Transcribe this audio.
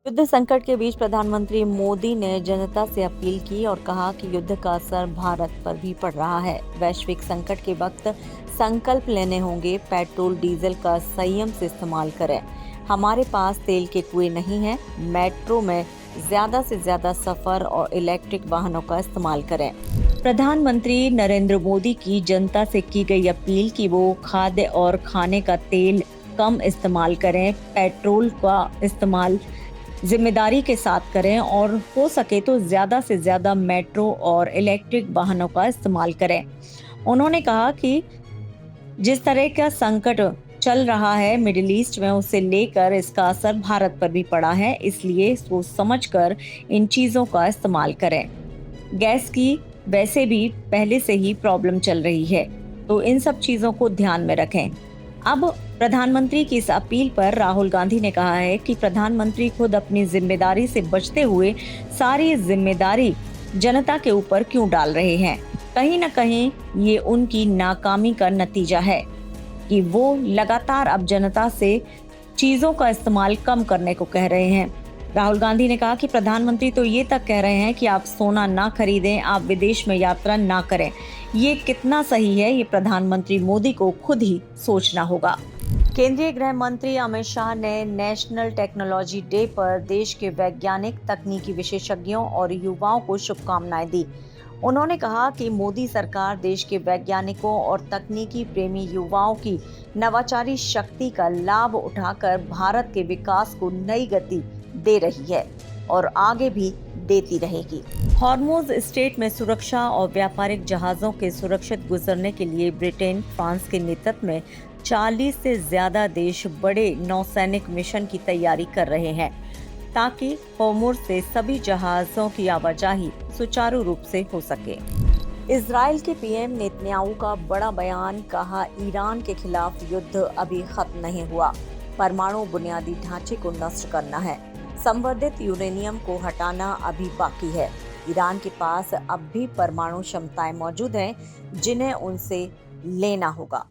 युद्ध संकट के बीच प्रधानमंत्री मोदी ने जनता से अपील की और कहा कि युद्ध का असर भारत पर भी पड़ रहा है। वैश्विक संकट के वक्त संकल्प लेने होंगे, पेट्रोल डीजल का संयम से इस्तेमाल करें। हमारे पास तेल के कुएं नहीं हैं। मेट्रो में ज्यादा से ज्यादा सफर और इलेक्ट्रिक वाहनों का इस्तेमाल करें। प्रधानमंत्री नरेंद्र मोदी की जनता से की गई अपील कि वो खाद्य और खाने का तेल कम इस्तेमाल करें, पेट्रोल का इस्तेमाल जिम्मेदारी के साथ करें और हो सके तो ज्यादा से ज्यादा मेट्रो और इलेक्ट्रिक वाहनों का इस्तेमाल करें। उन्होंने कहा कि जिस तरह का संकट चल रहा है मिडिल ईस्ट में, उसे लेकर इसका असर भारत पर भी पड़ा है, इसलिए सोच समझकर इन चीजों का इस्तेमाल करें। गैस की वैसे भी पहले से ही प्रॉब्लम चल रही है, तो इन सब चीजों को ध्यान में रखें। अब प्रधानमंत्री की इस अपील पर राहुल गांधी ने कहा है कि प्रधानमंत्री खुद अपनी जिम्मेदारी से बचते हुए सारी जिम्मेदारी जनता के ऊपर क्यों डाल रहे हैं। कहीं ना कहीं ये उनकी नाकामी का नतीजा है कि वो लगातार अब जनता से चीजों का इस्तेमाल कम करने को कह रहे हैं। राहुल गांधी ने कहा कि प्रधानमंत्री तो ये तक कह रहे हैं कि आप सोना ना खरीदें, आप विदेश में यात्रा ना करें। ये कितना सही है, ये प्रधानमंत्री मोदी को खुद ही सोचना होगा। केंद्रीय गृह मंत्री अमित शाह ने नेशनल टेक्नोलॉजी डे पर देश के वैज्ञानिक, तकनीकी विशेषज्ञों और युवाओं को शुभकामनाएं दी। उन्होंने कहा कि मोदी सरकार देश के वैज्ञानिकों और तकनीकी प्रेमी युवाओं की नवाचारी शक्ति का लाभ उठाकर भारत के विकास को नई गति दे रही है और आगे भी देती रहेगी। हॉर्मुज स्ट्रेट में सुरक्षा और व्यापारिक जहाजों के सुरक्षित गुजरने के लिए ब्रिटेन, फ्रांस के नेतृत्व में 40 से ज्यादा देश बड़े नौसैनिक मिशन की तैयारी कर रहे हैं, ताकि हॉर्मुज से सभी जहाजों की आवाजाही सुचारू रूप से हो सके। इजराइल के पीएम नेतन्याहू का बड़ा बयान, कहा ईरान के खिलाफ युद्ध अभी खत्म नहीं हुआ, परमाणु बुनियादी ढांचे को नष्ट करना है, संवर्धित यूरेनियम को हटाना अभी बाकी है। ईरान के पास अब भी परमाणु क्षमताएं मौजूद हैं, जिन्हें उनसे लेना होगा।